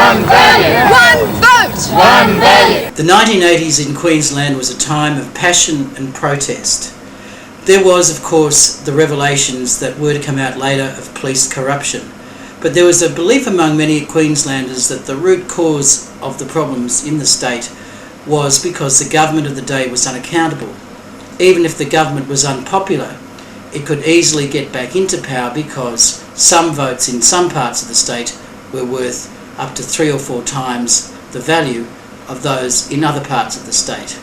One value. One vote. One value. The 1980s in Queensland was a time of passion and protest. There was, of course, the revelations that were to come out later of police corruption. But there was a belief among many Queenslanders that the root cause of the problems in the state was because the government of the day was unaccountable. Even if the government was unpopular, it could easily get back into power because some votes in some parts of the state were worth up to 3 or 4 times the value of those in other parts of the state.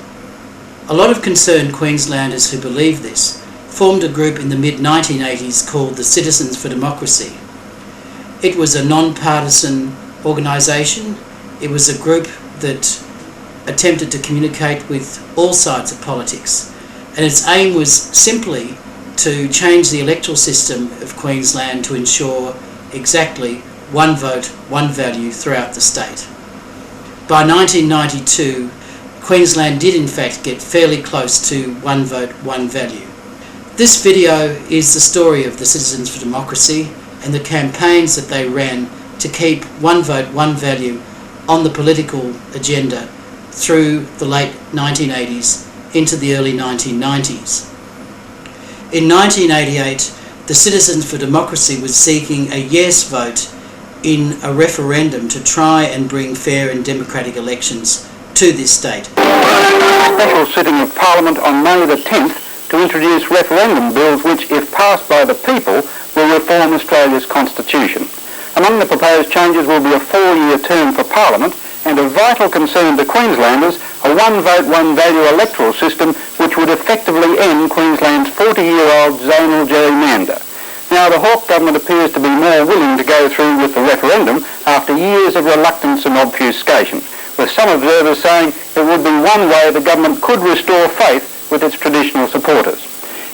A lot of concerned Queenslanders who believed this formed a group in the mid-1980s called the Citizens for Democracy. It was a non-partisan organisation. It was a group that attempted to communicate with all sides of politics, and its aim was simply to change the electoral system of Queensland to ensure exactly one vote, one value throughout the state. By 1992, Queensland did in fact get fairly close to one vote, one value. This video is the story of the Citizens for Democracy and the campaigns that they ran to keep one vote, one value on the political agenda through the late 1980s into the early 1990s. In 1988, the Citizens for Democracy was seeking a yes vote in a referendum to try and bring fair and democratic elections to this state. Special sitting of Parliament on May the 10th to introduce referendum bills which, if passed by the people, will reform Australia's constitution. Among the proposed changes will be a 4-year term for Parliament and of vital concern to Queenslanders, a one vote, one value electoral system which would effectively end Queensland's 40-year-old zonal gerrymander. Now, the Hawke government appears to be more willing to go through with the referendum after years of reluctance and obfuscation, with some observers saying it would be one way the government could restore faith with its traditional supporters.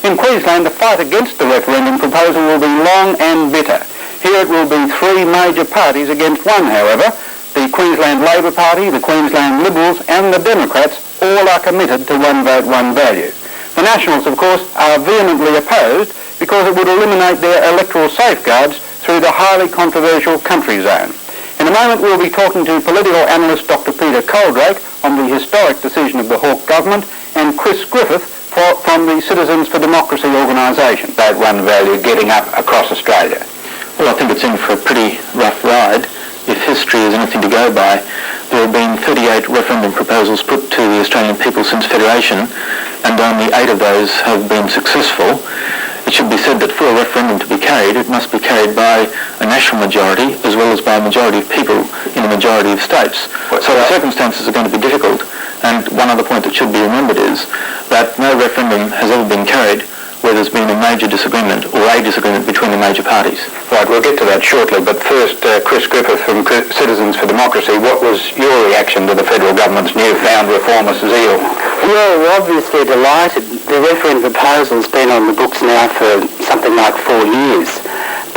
In Queensland, the fight against the referendum proposal will be long and bitter. Here it will be 3 major parties against one, however. The Queensland Labor Party, the Queensland Liberals and the Democrats all are committed to one vote, one value. The Nationals, of course, are vehemently opposed because it would eliminate their electoral safeguards through the highly controversial country zone. In a moment we'll be talking to political analyst Dr. Peter Coldrake on the historic decision of the Hawke government and Chris Griffith from the Citizens for Democracy organisation. Vote, one value getting up across Australia. Well, I think it's in for a pretty rough ride. If history is anything to go by, there have been 38 referendum proposals put to the Australian people since Federation, and only 8 of those have been successful. It should be said that for a referendum to be carried, it must be carried by a national majority as well as by a majority of people in a majority of states. So the circumstances are going to be difficult. And one other point that should be remembered is that no referendum has ever been carried where there's been a major disagreement or a disagreement between the major parties. Right, we'll get to that shortly, but first, Chris Griffith from Citizens for Democracy, what was your reaction to the federal government's newfound reformist zeal? Well, we're obviously delighted. The referendum proposal's been on the books now for something like 4 years.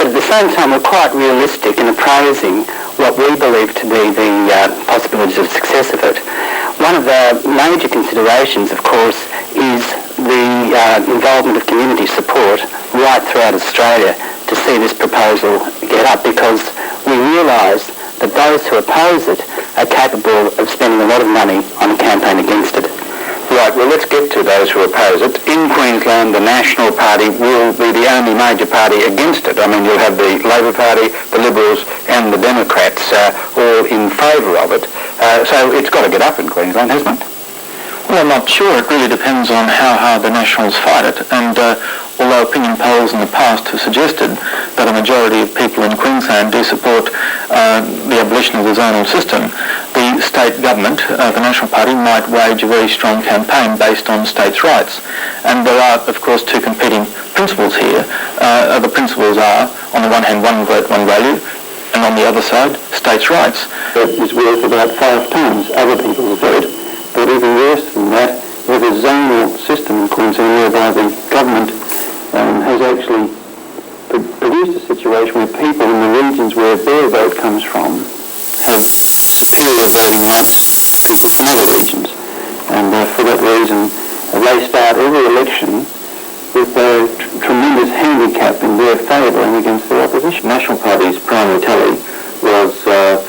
But at the same time, we're quite realistic in appraising what we believe to be the possibilities of success of it. One of the major considerations, of course, is the involvement of community support right throughout Australia to see this proposal get up, because we realise that those who oppose it are capable of spending a lot of money on a campaign against it. Right, well, let's get to those who oppose it. In Queensland, the National Party will be the only major party against it. I mean, you'll have the Labor Party, the Liberals and the Democrats all in favour of it. So it's got to get up in Queensland, hasn't it? Well, I'm not sure. It really depends on how hard the Nationals fight it. And although opinion polls in the past have suggested that a majority of people in Queensland do support the abolition of the zonal system, the state government, the National Party, might wage a very strong campaign based on states' rights. And there are, of course, 2 competing principles here. The principles are, on the one hand, one vote, one value, and on the other side, states' rights. It is worth about 5 times other people's vote. But even worse than that, we have a zonal system in Queensland whereby the government has actually produced a situation where people in the regions where their vote comes from have superior voting rights to people from other regions. And for that reason, they start every election with a tremendous handicap in their favour and against their opposition. National Party's primary tally was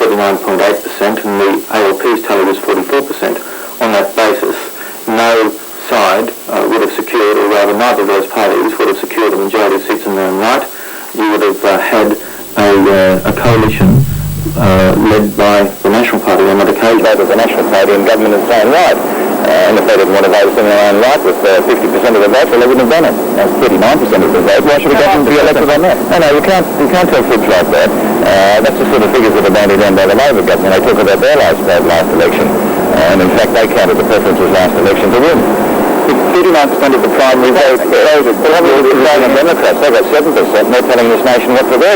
39.8%. and the ALP's tally was 44%. On that basis, no side would have secured, or rather neither of those parties would have secured a majority of seats in their own right. You would have had a coalition led by the National Party on that occasion. They were the National Party in government in its own right. And if they didn't want to vote in their own right with 50% of the vote, well, they wouldn't have done it. That's 39% of the vote. Why should a government be elected on that? No, you can't tell fibs like that. That's the sort of figures that are bandied around by the Labor government. They talk about their last election. And in fact, they counted the preferences last election to win. 39% of the primary vote voted. But how many of the Australian Democrats? They got 7%, and they're telling this nation what to do.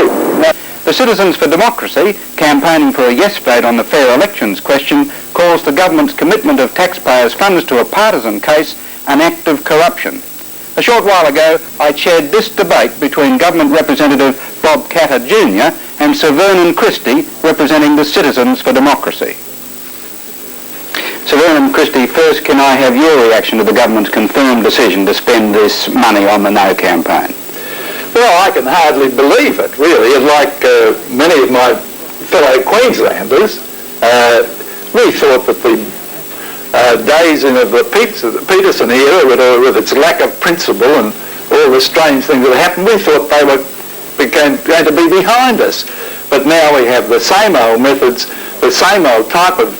The Citizens for Democracy, campaigning for a yes vote on the fair elections question, calls the government's commitment of taxpayers' funds to a partisan case an act of corruption. A short while ago, I chaired this debate between Government Representative Bob Catter Jr. and Sir Vernon Christie, representing the Citizens for Democracy. Sir Vernon Christie, first, can I have your reaction to the government's confirmed decision to spend this money on the No campaign? Well, I can hardly believe it, really. Like many of my fellow Queenslanders, we thought that the days of the Peterson era, with its lack of principle and all the strange things that happened, we thought they were going to be behind us. But now we have the same old methods, the same old type of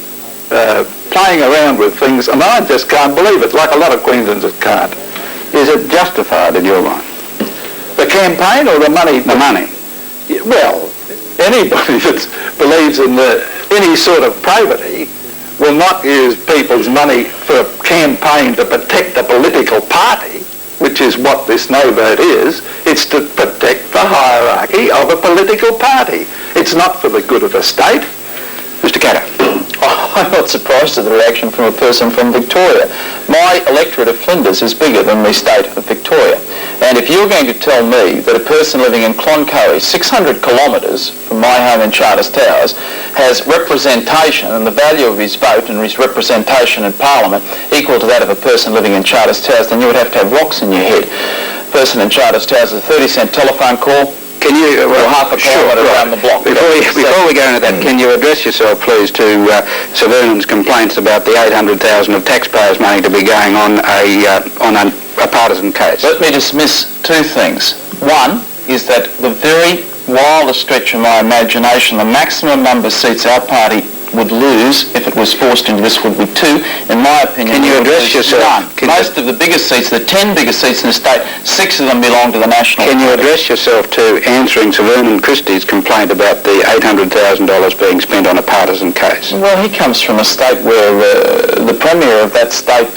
playing around with things, and I just can't believe it, like a lot of Queenslanders can't. Is it justified in your mind? The campaign or the money? The money. Well, anybody that believes in any sort of probity will not use people's money for a campaign to protect a political party, which is what this no vote is. It's to protect the hierarchy of a political party. It's not for the good of the state. Mr. Catter. I'm not surprised at the reaction from a person from Victoria. My electorate of Flinders is bigger than the state of Victoria. And if you're going to tell me that a person living in Cloncurry, 600 kilometres from my home in Charters Towers, has representation and the value of his vote and his representation in Parliament equal to that of a person living in Charters Towers, then you would have to have rocks in your head. A person in Charters Towers is a 30-cent telephone call. Can you, half a kilometre around the block. Before we go into that, can you address yourself, please, to Sir Vernon's complaints about the $800,000 of taxpayers' money to be going on a partisan case? Let me dismiss two things. One is that the very wildest stretch of my imagination, the maximum number of seats our party would lose if it was forced into this would be 2. In my opinion, can you address yourself? Most of the biggest seats, the 10 biggest seats in the state, 6 of them belong to the National Party. Can you Party. address yourself to answering Sir Vernon Christie's complaint about the $800,000 being spent on a partisan case? Well, he comes from a state where the Premier of that state,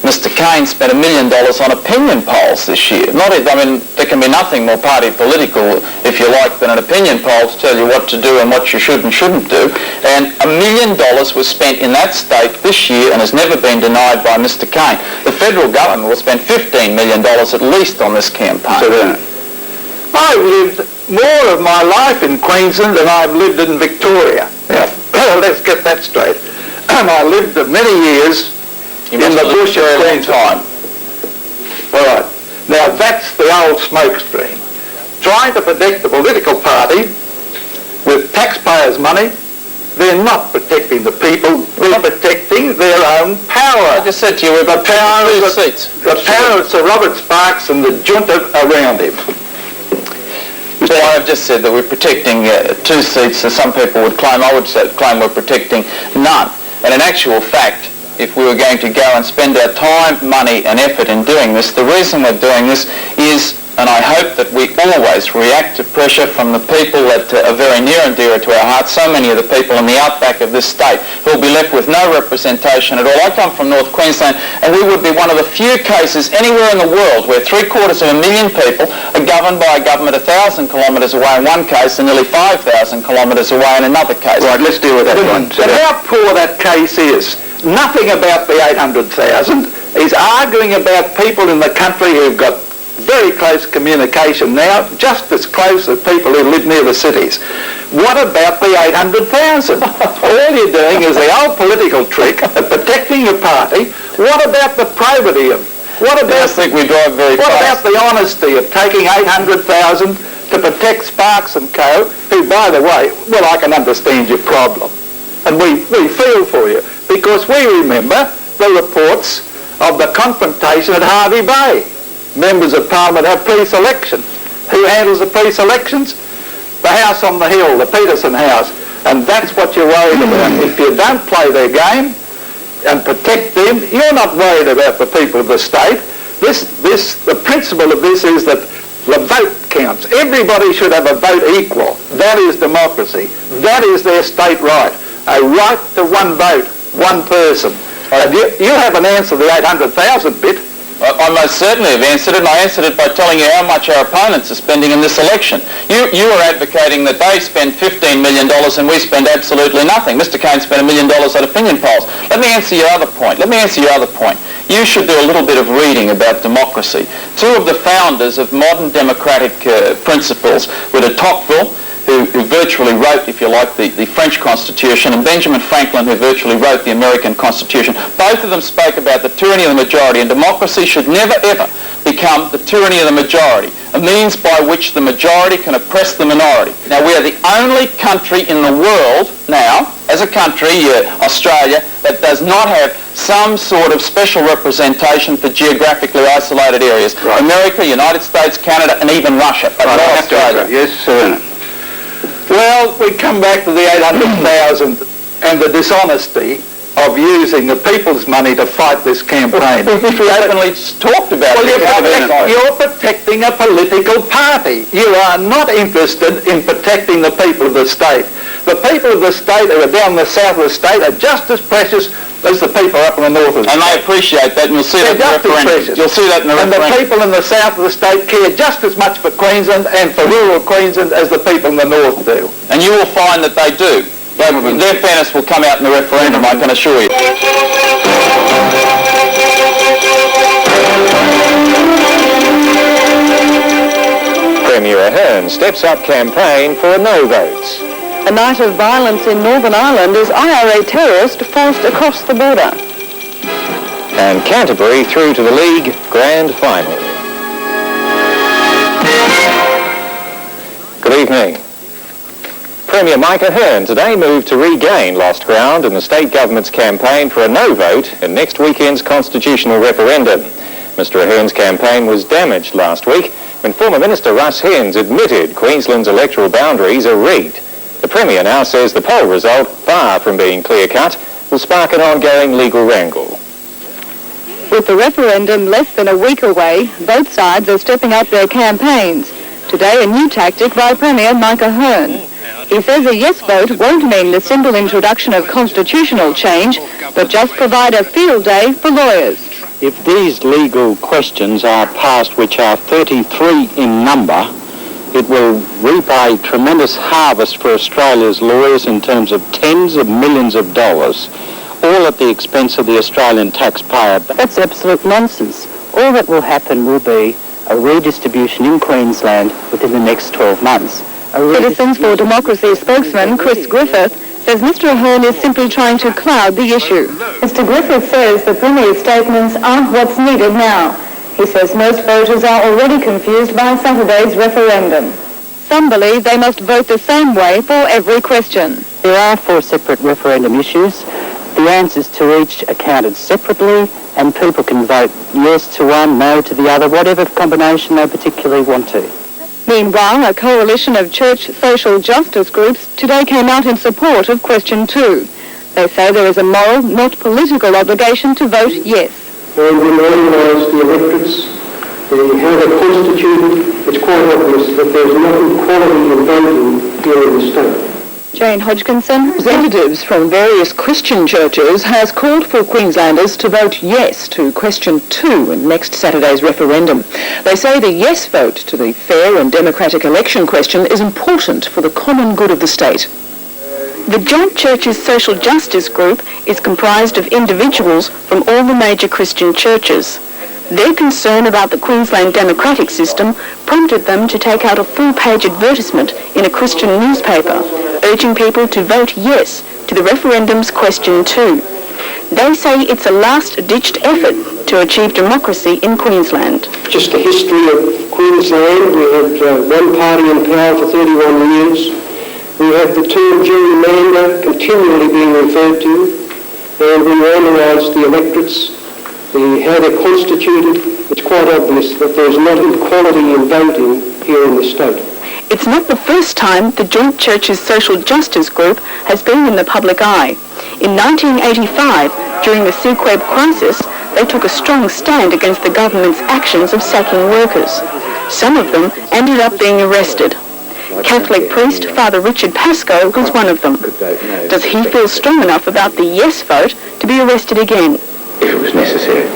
Mr. Kane, spent $1 million on opinion polls this year. There can be nothing more party political, if you like, than an opinion poll to tell you what to do and what you should and shouldn't do. And $1 million was spent in that state this year and has never been denied by Mr. Kane. The federal government will spend $15 million at least on this campaign. So I've lived more of my life in Queensland than I've lived in Victoria. Now, let's get that straight. I lived many years in the bush of Queensland. All right. Now that's the old smoke screen. Trying to protect the political party with taxpayers' money. They're not protecting the people, they're protecting their own power. I just said to you, we've got power of seats. The power of Sir Robert Sparks and the junta around him. Well, I've just said that we're protecting 2 seats, as some people would claim. I would claim we're protecting none. And in actual fact, if we were going to go and spend our time, money and effort in doing this, the reason we're doing this is, and I hope that we always react to pressure from the people that are very near and dear to our hearts, so many of the people in the outback of this state who will be left with no representation at all. I come from North Queensland, and we would be one of the few cases anywhere in the world where 750,000 people are governed by a government 1,000 kilometres away in one case and nearly 5,000 kilometres away in another case. Right, let's deal with that one. But how poor that case is. Nothing about the 800,000. He's arguing about people in the country who've got very close communication now, just as close as people who live near the cities. What about the 800,000? All you're doing is the old political trick of protecting your party. What about the probity of? What about? I think we drive very What fast. about the honesty of taking 800,000 to protect Sparks and Co., who, by the way, well, I can understand your problem. And we feel for you, because we remember the reports of the confrontation at Harvey Bay. Members of Parliament have pre-selection. Who handles the pre-selections? The house on the hill, the Peterson house. And that's what you're worried about. If you don't play their game and protect them, you're not worried about the people of the state. The principle of this is that the vote counts. Everybody should have a vote equal. That is democracy. That is their state right. A right to one vote, one person. And you haven't answered the 800,000 bit. I most certainly have answered it, and I answered it by telling you how much our opponents are spending in this election. You are advocating that they spend $15 million and we spend absolutely nothing. Mr. Cain spent $1 million at opinion polls. Let me answer your other point. You should do a little bit of reading about democracy. Two of the founders of modern democratic principles were de Tocqueville, who virtually wrote, if you like, the French Constitution, and Benjamin Franklin, who virtually wrote the American Constitution. Both of them spoke about the tyranny of the majority, and democracy should never, ever become the tyranny of the majority, a means by which the majority can oppress the minority. Now, we are the only country in the world now, as a country, Australia, that does not have some sort of special representation for geographically isolated areas. Right. America, United States, Canada, and even Russia, but not Australia. Yes, sir. Well, we come back to the 800,000 and the dishonesty of using the people's money to fight this campaign. We openly talked about it. Well, you're protecting a political party. You are not interested in protecting the people of the state. The people of the state who are down the south of the state are just as precious as the people up in the north of the state. And they appreciate that, and you'll see that in the referendum. You'll see that in the referendum. And the people in the south of the state care just as much for Queensland and for rural Queensland as the people in the north do. And you will find that they do. Their fairness will come out in the referendum, I can assure you. Premier Ahern steps up campaign for a no vote. A night of violence in Northern Ireland as IRA terrorist forced across the border. And Canterbury through to the league grand final. Good evening. Premier Mike Ahern today moved to regain lost ground in the state government's campaign for a no vote in next weekend's constitutional referendum. Mr Ahern's campaign was damaged last week when former Minister Russ Hens admitted Queensland's electoral boundaries are rigged. The Premier now says the poll result, far from being clear-cut, will spark an ongoing legal wrangle. With the referendum less than a week away, both sides are stepping up their campaigns. Today, a new tactic by Premier Mike Ahern. He says a yes vote won't mean the simple introduction of constitutional change, but just provide a field day for lawyers. If these legal questions are passed, which are 33 in number, it will reap a tremendous harvest for Australia's lawyers in terms of tens of millions of dollars, all at the expense of the Australian taxpayer. That's absolute nonsense. All that will happen will be a redistribution in Queensland within the next 12 months. Citizens for Democracy spokesman Chris Griffith says Mr Ahern is simply trying to cloud the issue. Mr Griffith says the Premier's statements aren't what's needed now. He says most voters are already confused by Saturday's referendum. Some believe they must vote the same way for every question. There are 4 separate referendum issues. The answers to each are counted separately, and people can vote yes to one, no to the other, whatever combination they particularly want to. Meanwhile, a coalition of church social justice groups today came out in support of question 2. They say there is a moral, not political obligation to vote yes. And when they analyse the electorates, how they're constituted, it's quite obvious that there's no equality in voting here in the state. Jane Hodgkinson. Representatives from various Christian churches has called for Queenslanders to vote yes to question 2 in next Saturday's referendum. They say the yes vote to the fair and democratic election question is important for the common good of the state. The Joint Churches Social Justice Group is comprised of individuals from all the major Christian churches. Their concern about the Queensland democratic system prompted them to take out a full-page advertisement in a Christian newspaper, urging people to vote yes to the referendum's question 2. They say it's a last-ditched effort to achieve democracy in Queensland. Just the history of Queensland. We had one party in power for 31 years. We had the term gerrymander continually being referred to, and when you analyse the electorates, how they're constituted, it's quite obvious that there's not equality in voting here in the state. It's not the first time the Joint Churches Social Justice Group has been in the public eye. In 1985, during the CQEB crisis, they took a strong stand against the government's actions of sacking workers. Some of them ended up being arrested. Catholic priest Father Richard Pascoe was one of them. Does he feel strong enough about the yes vote to be arrested again? If it was necessary.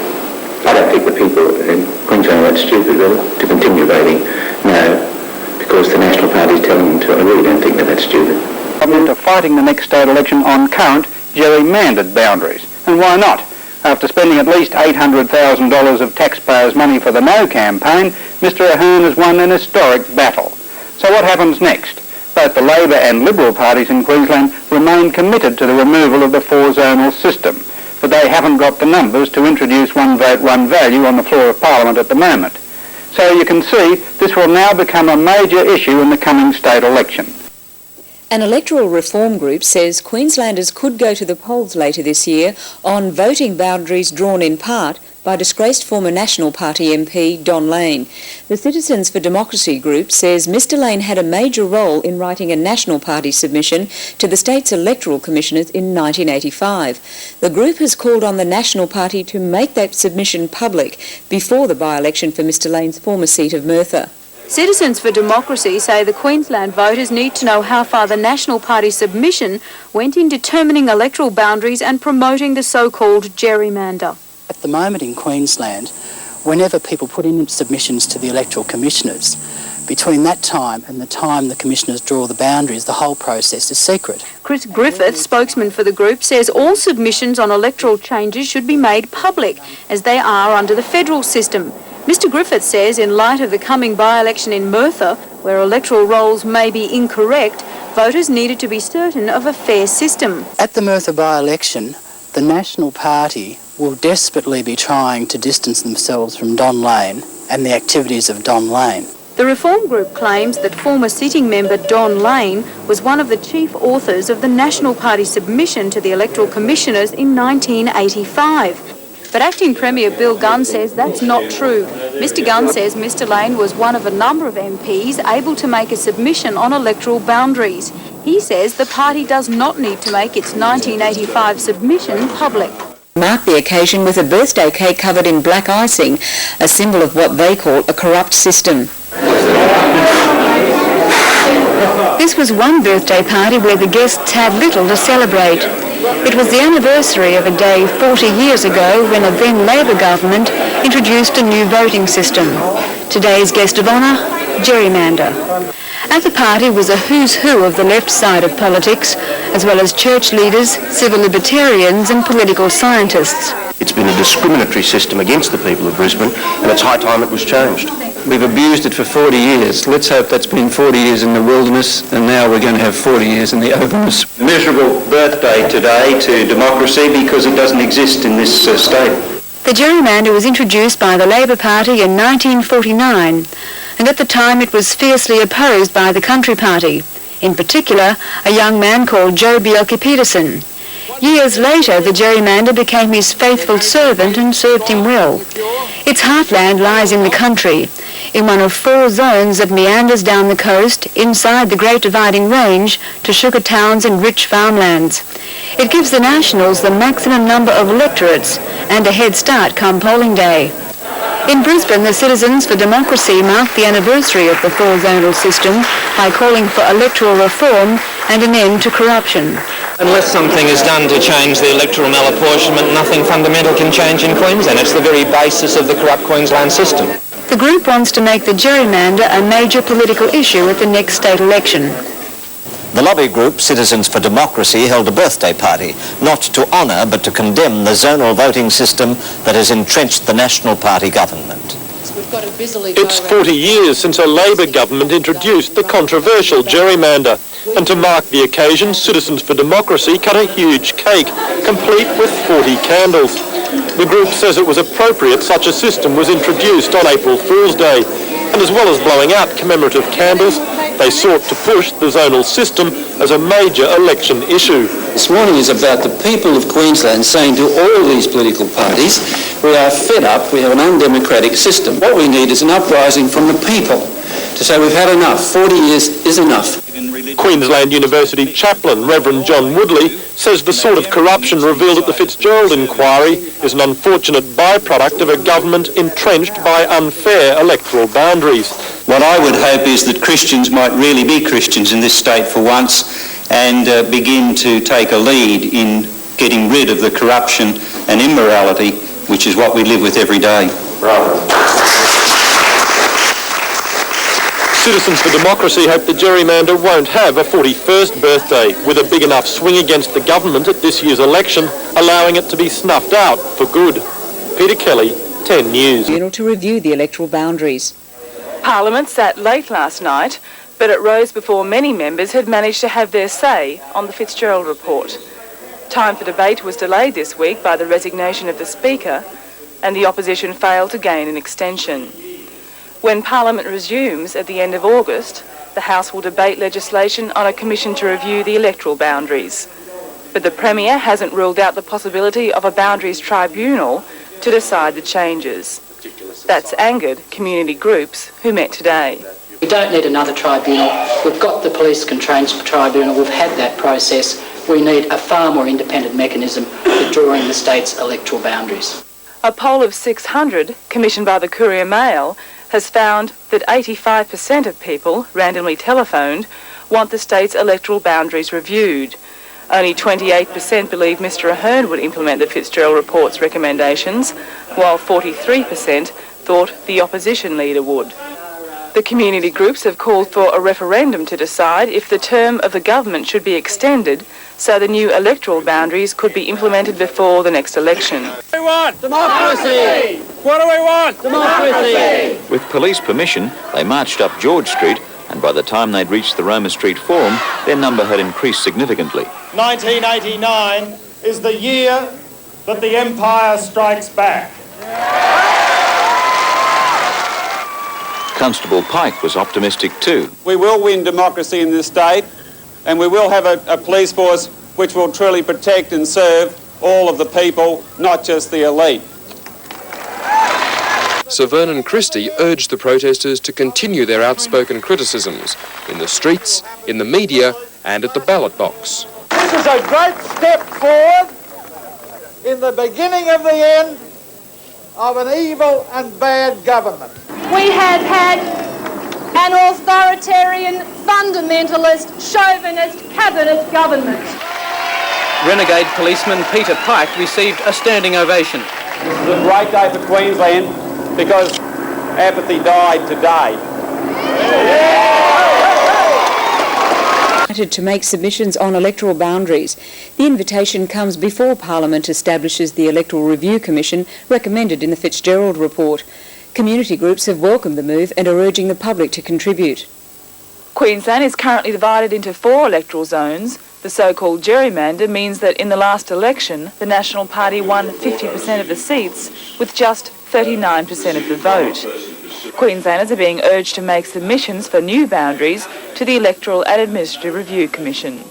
I don't think the people in Queensland are that stupid, really, to continue voting no, because the National Party is telling them to. I really don't think they're that stupid. Government are fighting the next state election on current gerrymandered boundaries. And why not? After spending at least $800,000 of taxpayers' money for the No campaign, Mr Ahern has won an historic battle. So what happens next? Both the Labor and Liberal parties in Queensland remain committed to the removal of the four-zonal system, but they haven't got the numbers to introduce one vote, one value on the floor of Parliament at the moment. So you can see this will now become a major issue in the coming state election. An electoral reform group says Queenslanders could go to the polls later this year on voting boundaries drawn in part by disgraced former National Party MP Don Lane. The Citizens for Democracy group says Mr Lane had a major role in writing a National Party submission to the state's electoral commissioners in 1985. The group has called on the National Party to make that submission public before the by-election for Mr Lane's former seat of Merthyr. Citizens for Democracy say the Queensland voters need to know how far the National Party submission went in determining electoral boundaries and promoting the so-called gerrymander. At the moment in Queensland, whenever people put in submissions to the electoral commissioners, between that time and the time the commissioners draw the boundaries, the whole process is secret. Chris Griffith, spokesman for the group, says all submissions on electoral changes should be made public, as they are under the federal system. Mr Griffith says in light of the coming by-election in Merthyr, where electoral rolls may be incorrect, voters needed to be certain of a fair system. At the Merthyr by-election, the National Party will desperately be trying to distance themselves from Don Lane and the activities of Don Lane. The reform group claims that former sitting member Don Lane was one of the chief authors of the National Party submission to the electoral commissioners in 1985. But Acting Premier Bill Gunn says that's not true. Mr Gunn says Mr Lane was one of a number of MPs able to make a submission on electoral boundaries. He says the party does not need to make its 1985 submission public. Mark the occasion with a birthday cake covered in black icing, a symbol of what they call a corrupt system. This was one birthday party where the guests had little to celebrate. It was the anniversary of a day 40 years ago when a then Labor government introduced a new voting system. Today's guest of honour, gerrymander. At the party was a who's who of the left side of politics, as well as church leaders, civil libertarians and political scientists. It's been a discriminatory system against the people of Brisbane, and it's high time it was changed. We've abused it for 40 years. Let's hope that's been 40 years in the wilderness, and now we're going to have 40 years in the openness. Miserable birthday today to democracy because it doesn't exist in this state. The gerrymander was introduced by the Labor Party in 1949, and at the time it was fiercely opposed by the Country Party, in particular a young man called Joe Bjelke-Petersen. Years later, the gerrymander became his faithful servant and served him well. Its heartland lies in the country, in one of 4 zones that meanders down the coast, inside the Great Dividing Range, to sugar towns and rich farmlands. It gives the Nationals the maximum number of electorates and a head start come polling day. In Brisbane, the Citizens for Democracy marked the anniversary of the 4-zonal system by calling for electoral reform and an end to corruption. Unless something is done to change the electoral malapportionment, nothing fundamental can change in Queensland. It's the very basis of the corrupt Queensland system. The group wants to make the gerrymander a major political issue at the next state election. The lobby group Citizens for Democracy held a birthday party, not to honour but to condemn the zonal voting system that has entrenched the National Party government. It's 40 years since a Labor government introduced the controversial gerrymander, and to mark the occasion, Citizens for Democracy cut a huge cake, complete with 40 candles. The group says it was appropriate such a system was introduced on April Fool's Day. and as well as blowing out commemorative candles, they sought to push the zonal system as a major election issue. This morning is about the people of Queensland saying to all these political parties, we are fed up, we have an undemocratic system. What we need is an uprising from the people to say we've had enough, 40 years is enough. Queensland University chaplain Reverend John Woodley says the sort of corruption revealed at the Fitzgerald inquiry is an unfortunate byproduct of a government entrenched by unfair electoral boundaries. What I would hope is that Christians might really be Christians in this state for once and begin to take a lead in getting rid of the corruption and immorality, which is what we live with every day. Citizens for Democracy hope the gerrymander won't have a 41st birthday, with a big enough swing against the government at this year's election, allowing it to be snuffed out for good. Peter Kelly, 10 News. To review the electoral boundaries. Parliament sat late last night, but it rose before many members had managed to have their say on the Fitzgerald report. Time for debate was delayed this week by the resignation of the Speaker, and the opposition failed to gain an extension. When Parliament resumes at the end of August, the House will debate legislation on a commission to review the electoral boundaries. But the Premier hasn't ruled out the possibility of a boundaries tribunal to decide the changes. That's angered community groups who met today. We don't need another tribunal. We've got the police constraints tribunal. We've had that process. We need a far more independent mechanism for drawing the state's electoral boundaries. A poll of 600, commissioned by the Courier Mail, has found that 85% of people, randomly telephoned, want the state's electoral boundaries reviewed. Only 28% believe Mr Ahern would implement the Fitzgerald report's recommendations, while 43% thought the opposition leader would. The community groups have called for a referendum to decide if the term of the government should be extended so the new electoral boundaries could be implemented before the next election. What do we want? Democracy! What do we want? Democracy! With police permission, they marched up George Street, and by the time they'd reached the Roma Street Forum, their number had increased significantly. 1989 is the year that the Empire strikes back. Constable Pike was optimistic too. We will win democracy in this state, and we will have a police force which will truly protect and serve all of the people, not just the elite. Sir Vernon Christie urged the protesters to continue their outspoken criticisms in the streets, in the media, and at the ballot box. This is a great step forward in the beginning of the end of an evil and bad government. We have had an authoritarian, fundamentalist, chauvinist cabinet government. Renegade policeman Peter Pike received a standing ovation. This is a great day for Queensland because apathy died today. To make submissions on electoral boundaries. The invitation comes before Parliament establishes the Electoral Review Commission recommended in the Fitzgerald report. Community groups have welcomed the move and are urging the public to contribute. Queensland is currently divided into 4 electoral zones. The so-called gerrymander means that in the last election, the National Party won 50% of the seats with just 39% of the vote. Queenslanders are being urged to make submissions for new boundaries to the Electoral and Administrative Review Commission.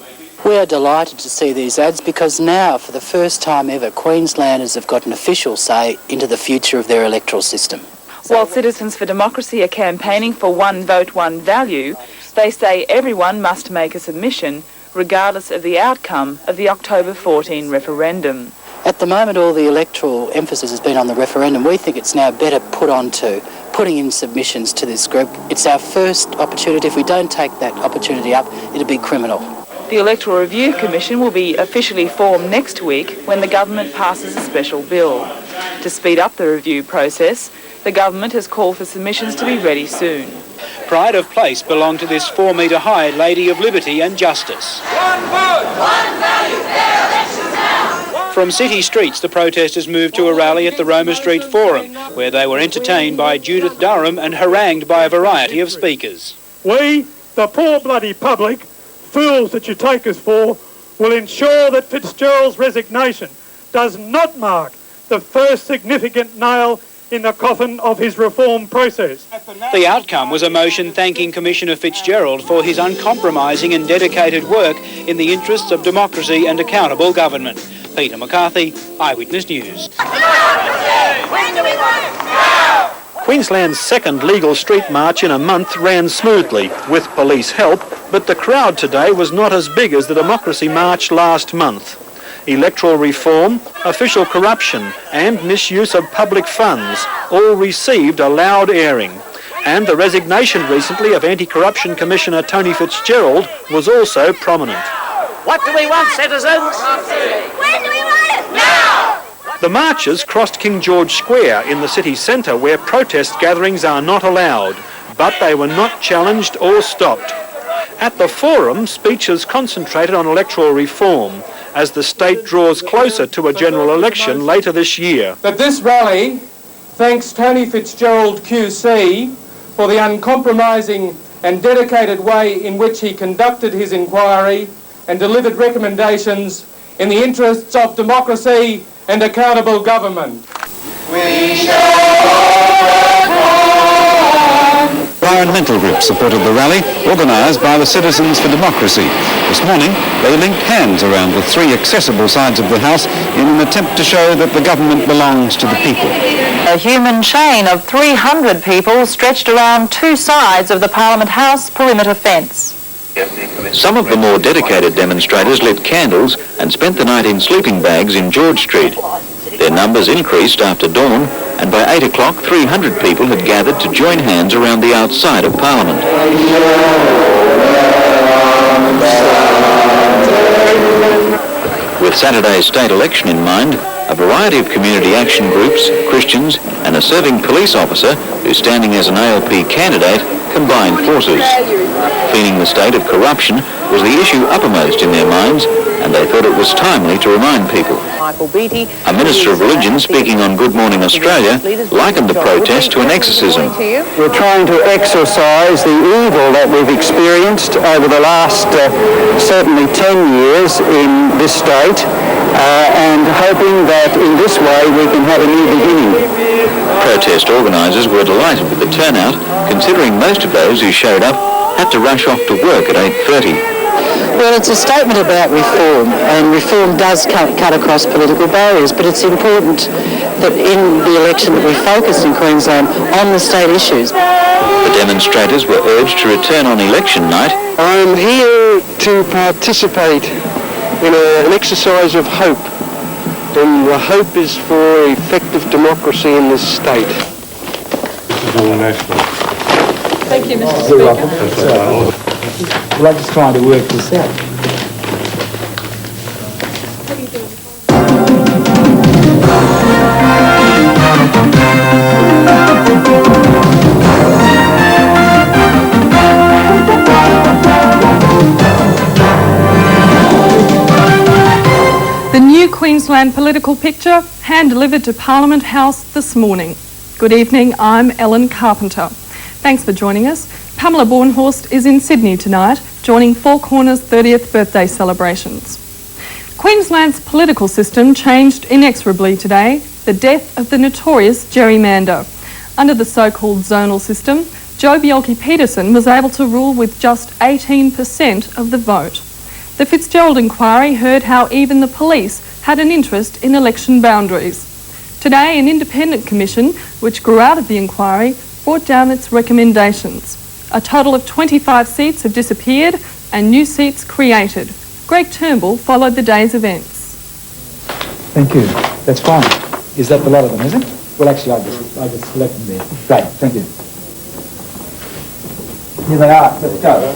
We are delighted to see these ads because now, for the first time ever, Queenslanders have got an official say into the future of their electoral system. While Citizens for Democracy are campaigning for one vote, one value, they say everyone must make a submission, regardless of the outcome of the October 14 referendum. At the moment, all the electoral emphasis has been on the referendum. We think it's now better put on to putting in submissions to this group. It's our first opportunity. If we don't take that opportunity up, it'll be criminal. The Electoral Review Commission will be officially formed next week when the government passes a special bill. To speed up the review process, the government has called for submissions to be ready soon. Pride of place belonged to this 4-metre-high Lady of Liberty and Justice. One vote, one value, fair elections now. From city streets, the protesters moved to a rally at the Roma Street Forum, where they were entertained by Judith Durham and harangued by a variety of speakers. We, the poor bloody public, fools that you take us for, will ensure that Fitzgerald's resignation does not mark the first significant nail in the coffin of his reform process. The outcome was a motion thanking Commissioner Fitzgerald for his uncompromising and dedicated work in the interests of democracy and accountable government. Peter McCarthy, Eyewitness News. When do we want it? Now! Queensland's second legal street march in a month ran smoothly, with police help, but the crowd today was not as big as the Democracy March last month. Electoral reform, official corruption and misuse of public funds all received a loud airing. And the resignation recently of Anti-Corruption Commissioner Tony Fitzgerald was also prominent. What do we want, citizens? When do we want it? Now! The marchers crossed King George Square in the city centre where protest gatherings are not allowed, but they were not challenged or stopped. At the forum, speeches concentrated on electoral reform as the state draws closer to a general election later this year. That this rally thanks Tony Fitzgerald QC for the uncompromising and dedicated way in which he conducted his inquiry and delivered recommendations in the interests of democracy and accountable government. We shall Environmental groups supported the rally, organised by the Citizens for Democracy. This morning, they linked hands around the three accessible sides of the House in an attempt to show that the government belongs to the people. A human chain of 300 people stretched around two sides of the Parliament House perimeter fence. Some of the more dedicated demonstrators lit candles and spent the night in sleeping bags in George Street. Their numbers increased after dawn, and by 8 o'clock 300 people had gathered to join hands around the outside of Parliament. With Saturday's state election in mind, a variety of community action groups, Christians and a serving police officer who's standing as an ALP candidate combined forces. Cleaning the state of corruption was the issue uppermost in their minds, and they thought it was timely to remind people. A Minister of Religion speaking on Good Morning Australia likened the protest to an exorcism. We're trying to exorcise the evil that we've experienced over the last certainly 10 years in this state and hoping that in this way we can have a new beginning. Protest organisers were delighted with the turnout, considering most of those who showed up had to rush off to work at 8:30. Well, it's a statement about reform, and reform does cut across political barriers, but it's important that in the election that we focus in Queensland on the state issues. The demonstrators were urged to return on election night. I'm here to participate in an exercise of hope, and the hope is for effective democracy in this state. Thank you, Mr. Speaker. Well, I'm just trying to work this out. The new Queensland political picture hand-delivered to Parliament House this morning. Good evening, I'm Ellen Carpenter. Thanks for joining us. Pamela Bornhorst is in Sydney tonight, joining Four Corners' 30th birthday celebrations. Queensland's political system changed inexorably today, the death of the notorious gerrymander. Under the so-called zonal system, Joe Bjelke-Petersen was able to rule with just 18% of the vote. The Fitzgerald inquiry heard how even the police had an interest in election boundaries. Today, an independent commission, which grew out of the inquiry, brought down its recommendations. A total of 25 seats have disappeared and new seats created. Greg Turnbull followed the day's events. Thank you. That's fine. Is that the lot of them, is it? Well, actually, I just select them there. Great. Thank you. Here they are. Let's go.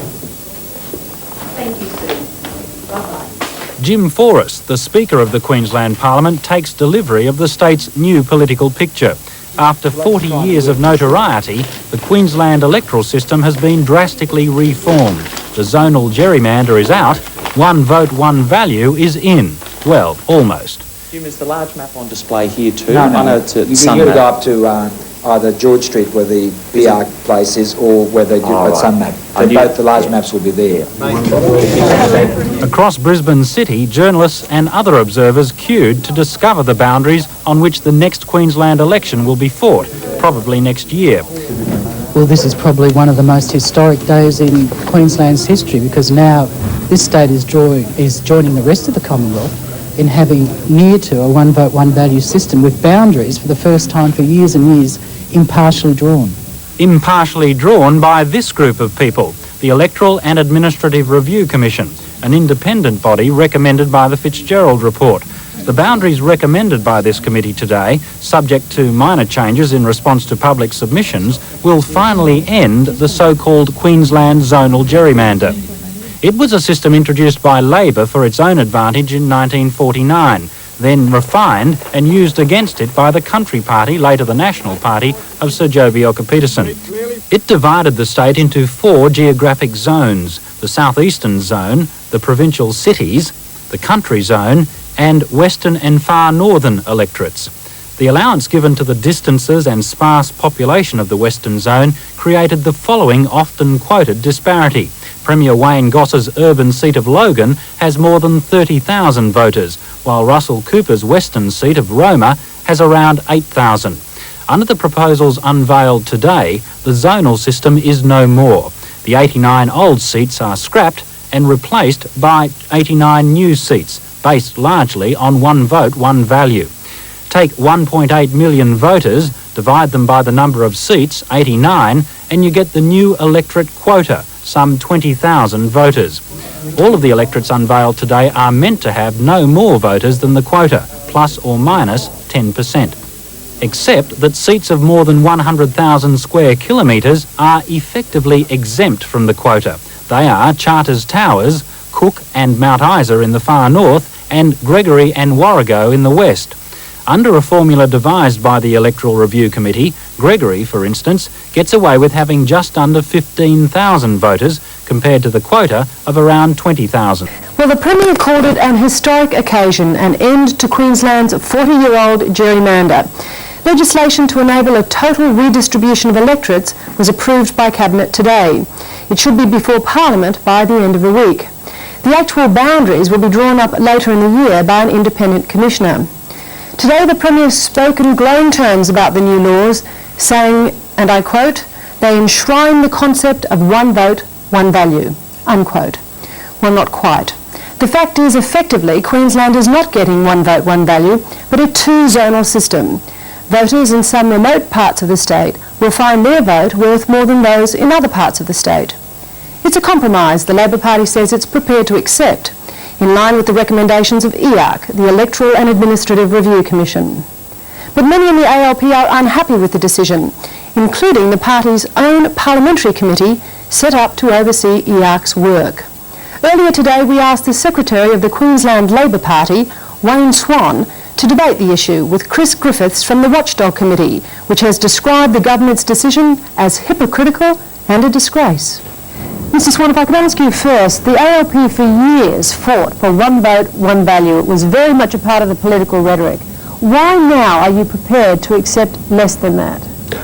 Thank you, Sue. Bye-bye. Jim Forrest, the Speaker of the Queensland Parliament, takes delivery of the state's new political picture. After 40 years of notoriety, the Queensland electoral system has been drastically reformed. The zonal gerrymander is out, one vote, one value is in. Well, almost. Jim, is the large map on display here too? No, I know it's at you've got to go up to either George Street where the EARC place is, or where they do at Sunmap. Both the large maps will be there. Across Brisbane City, journalists and other observers queued to discover the boundaries on which the next Queensland election will be fought, probably next year. Well, this is probably one of the most historic days in Queensland's history, because now this state is joining the rest of the Commonwealth in having near to a one vote, one value system with boundaries for the first time for years and years impartially drawn. Impartially drawn by this group of people, the Electoral and Administrative Review Commission, an independent body recommended by the Fitzgerald Report. The boundaries recommended by this committee today, subject to minor changes in response to public submissions, will finally end the so-called Queensland zonal gerrymander. It was a system introduced by Labor for its own advantage in 1949, then refined and used against it by the Country Party, later the National Party, of Sir Joh Bjelke-Petersen. It divided the state into 4 geographic zones: the southeastern zone, the provincial cities, the country zone, and western and far northern electorates. The allowance given to the distances and sparse population of the western zone created the following often quoted disparity. Premier Wayne Goss's urban seat of Logan has more than 30,000 voters, while Russell Cooper's western seat of Roma has around 8,000. Under the proposals unveiled today, the zonal system is no more. The 89 old seats are scrapped and replaced by 89 new seats, based largely on one vote, one value. Take 1.8 million voters, divide them by the number of seats, 89, and you get the new electorate quota, some 20,000 voters. All of the electorates unveiled today are meant to have no more voters than the quota, plus or minus 10%. Except that seats of more than 100,000 square kilometres are effectively exempt from the quota. They are Charters Towers, Cook and Mount Isa in the far north, and Gregory and Warrego in the west. Under a formula devised by the Electoral Review Committee, Gregory, for instance, gets away with having just under 15,000 voters compared to the quota of around 20,000. Well, the Premier called it an historic occasion, an end to Queensland's 40-year-old gerrymander. Legislation to enable a total redistribution of electorates was approved by Cabinet today. It should be before Parliament by the end of the week. The actual boundaries will be drawn up later in the year by an independent commissioner. Today the Premier spoke in glowing terms about the new laws, saying, and I quote, "They enshrine the concept of one vote, one value," unquote. Well, not quite. The fact is, effectively, Queensland is not getting one vote, one value, but a two-zonal system. Voters in some remote parts of the state will find their vote worth more than those in other parts of the state. It's a compromise the Labor Party says it's prepared to accept, in line with the recommendations of EARC, the Electoral and Administrative Review Commission. But many in the ALP are unhappy with the decision, including the party's own parliamentary committee set up to oversee EARC's work. Earlier today we asked the Secretary of the Queensland Labor Party, Wayne Swan, to debate the issue with Chris Griffiths from the Watchdog Committee, which has described the government's decision as hypocritical and a disgrace. Mr Swan, if I could ask you first, the ALP for years fought for one vote, one value. It was very much a part of the political rhetoric. Why now are you prepared to accept less than that?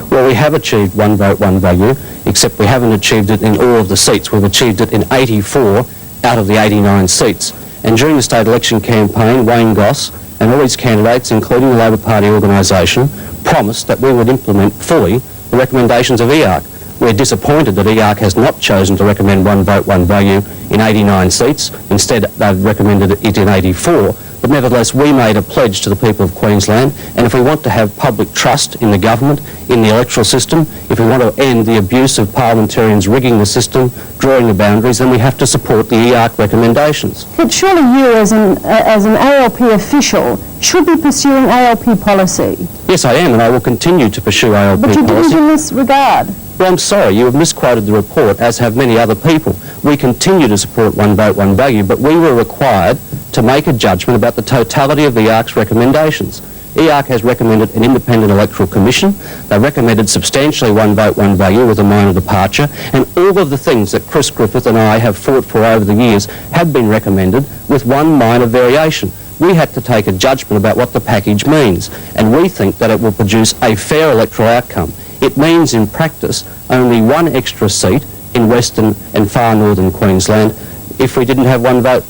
Well, we have achieved one vote, one value, except we haven't achieved it in all of the seats. We've achieved it in 84 out of the 89 seats. And during the state election campaign, Wayne Goss and all his candidates, including the Labor Party organisation, promised that we would implement fully the recommendations of EARC. We're disappointed that EARC has not chosen to recommend one vote, one value in 89 seats. Instead, they've recommended it in 84. But nevertheless, we made a pledge to the people of Queensland, and if we want to have public trust in the government, in the electoral system, if we want to end the abuse of parliamentarians rigging the system, drawing the boundaries, then we have to support the EARC recommendations. But surely you, as an ALP official, should be pursuing ALP policy. Yes, I am, and I will continue to pursue ALP policy. But you didn't in this regard. Well, I'm sorry, you have misquoted the report, as have many other people. We continue to support one vote, one value, but we were required to make a judgment about the totality of EARC's recommendations. EARC has recommended an independent electoral commission. They recommended substantially one vote, one value with a minor departure, and all of the things that Chris Griffith and I have fought for over the years have been recommended with one minor variation. we had to take a judgment about what the package means, and we think that it will produce a fair electoral outcome. It means in practice only one extra seat in Western and far northern Queensland if we didn't have one vote,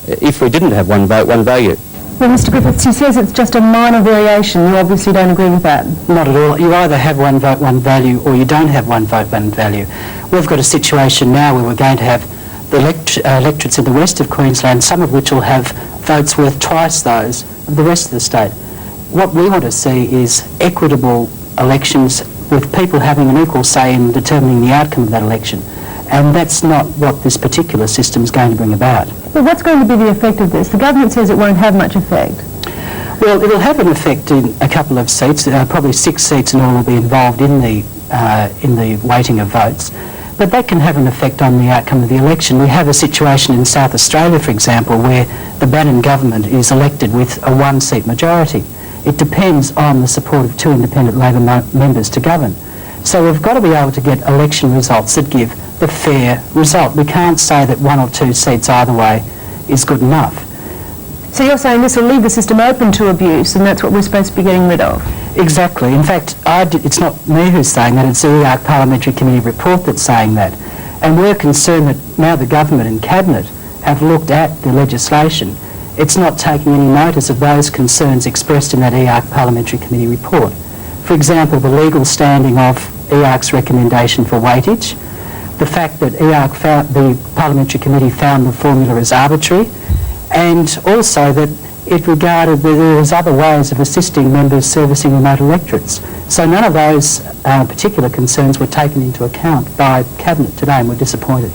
one value. Well, Mr Griffiths, he says it's just a minor variation. You obviously don't agree with that. Not at all. You either have one vote, one value, or you don't have one vote, one value. We've got a situation now where we're going to have the electorates in the west of Queensland, some of which will have votes worth twice those of the rest of the state. What we want to see is equitable elections with people having an equal say in determining the outcome of that election. And that's not what this particular system is going to bring about. But what's going to be the effect of this? The government says it won't have much effect. Well, it'll have an effect in a couple of seats. Probably 6 seats in all will be involved in the weighting of votes. But that can have an effect on the outcome of the election. We have a situation in South Australia, for example, where the Bannon government is elected with a 1-seat majority. It depends on the support of 2 independent Labor members to govern. So we've got to be able to get election results that give the fair result. We can't say that 1 or 2 seats either way is good enough. So you're saying this will leave the system open to abuse, and that's what we're supposed to be getting rid of? Exactly. In fact, it's not me who's saying that, it's the EARC Parliamentary Committee report that's saying that. And we're concerned that now the government and Cabinet have looked at the legislation, it's not taking any notice of those concerns expressed in that EARC Parliamentary Committee report. For example, the legal standing of EARC's recommendation for weightage, the fact that the Parliamentary Committee found the formula as arbitrary, and also that it regarded that there was other ways of assisting members servicing remote electorates. So none of those particular concerns were taken into account by Cabinet today, and we're disappointed.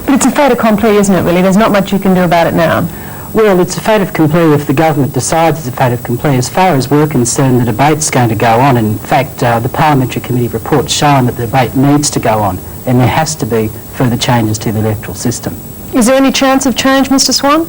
But it's a fait accompli, isn't it, really? There's not much you can do about it now. Well, it's a fait accompli if the government decides it's a fait accompli. As far as we're concerned, the debate's going to go on. In fact, the Parliamentary Committee report's shown that the debate needs to go on, and there has to be further changes to the electoral system. Is there any chance of change, Mr Swan?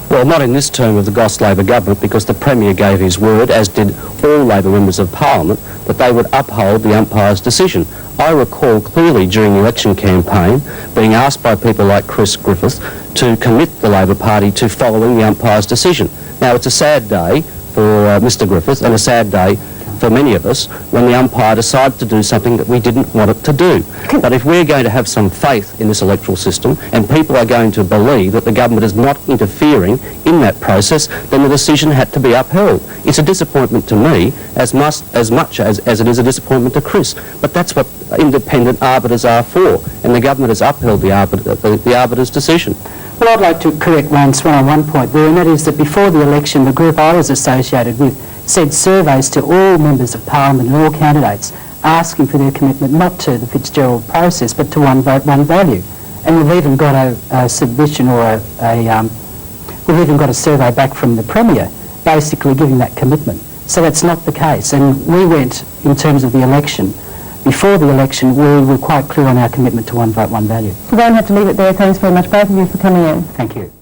Well, not in this term of the Goss Labor government, because the Premier gave his word, as did all Labor members of Parliament, that they would uphold the umpire's decision. I recall clearly during the election campaign being asked by people like Chris Griffith to commit the Labor Party to following the umpire's decision. Now, it's a sad day for Mr Griffith and a sad day for many of us when the umpire decided to do something that we didn't want it to do. But if we're going to have some faith in this electoral system and people are going to believe that the government is not interfering in that process, then the decision had to be upheld. It's a disappointment to me as much as it is a disappointment to Chris. But that's what independent arbiters are for, and the government has upheld the arbiter's decision. Well, I'd like to correct Wayne Swan on one point there, and that is that before the election, the group I was associated with sent surveys to all members of Parliament and all candidates asking for their commitment not to the Fitzgerald process but to 1 vote, 1 value. And we've even got a submission or we've even got a survey back from the Premier basically giving that commitment. So that's not the case. And we went, in terms of the election, before the election, we were quite clear on our commitment to 1 vote, 1 value. We're going to have to leave it there. Thanks very much, both of you, for coming in. Thank you.